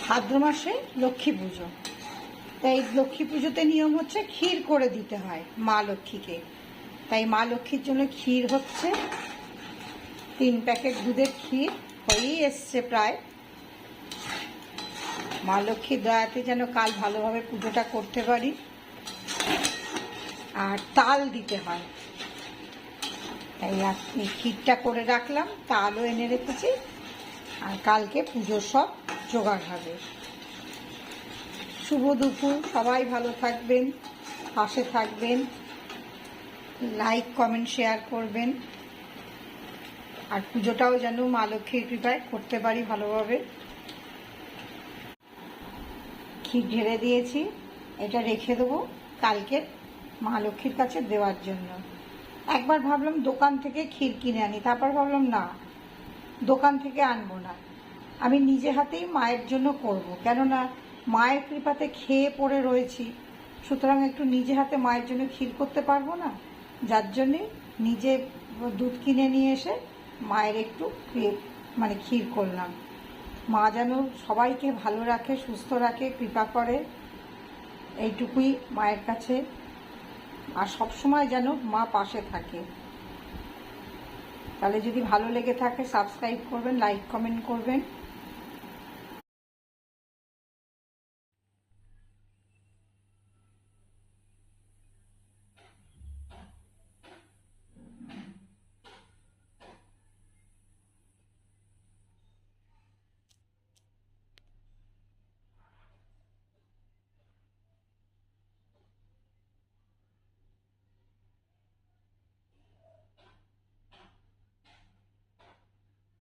ভাদ্র মাসে লক্ষ্মী পুজো। তাই লক্ষ্মী পুজোতে নিয়ম হচ্ছে ক্ষীর করে দিতে হয় মা লক্ষ্মীকে। তাই মা লক্ষ্মীর জন্য ক্ষীর হচ্ছে, 3 প্যাকেট দুধের ক্ষীর হয়েই এসছে প্রায়। মা লক্ষ্মীর দয়াতে যেন কাল ভালোভাবে পুজোটা করতে পারি। আর তাল দিতে হয়, তাই এই ক্ষীরটা করে রাখলাম, তালও এনে রেখেছি। আর কালকে পুজোর সব জোগাড় হবে। শুভ দুপুর, সবাই ভালো থাকবেন, পাশে থাকবেন, লাইক কমেন্ট শেয়ার করবেন। আর পুজোটাও যেন মা লক্ষ্মীর কৃপায় করতে পারি ভালোভাবে। ক্ষীর ঢেলে দিয়েছি, এটা রেখে দেবো কালকে মা লক্ষ্মীর কাছে দেওয়ার জন্য। একবার ভাবলাম দোকান থেকে ক্ষীর কিনে আনি, তারপর ভাবলাম না, দোকান থেকে আনবো না, আমি নিজে হাতেই মায়ের জন্য করব। কেননা মায়ের কৃপাতে খেয়ে পড়ে রয়েছি, সুতরাং একটু নিজে হাতে মায়ের জন্য ক্ষীর করতে পারবো না। যার জন্যে নিজে দুধ কিনে নিয়ে এসে মায়ের একটু ক্ষীর করলাম। মা যেন সবাইকে ভালো রাখে, সুস্থ রাখে, কৃপা করে, এইটুকুই মায়ের কাছে। আর সবসময় যেন মা পাশে থাকে। তাহলে যদি ভালো লেগে থাকে সাবস্ক্রাইব করবেন, লাইক কমেন্ট করবেন।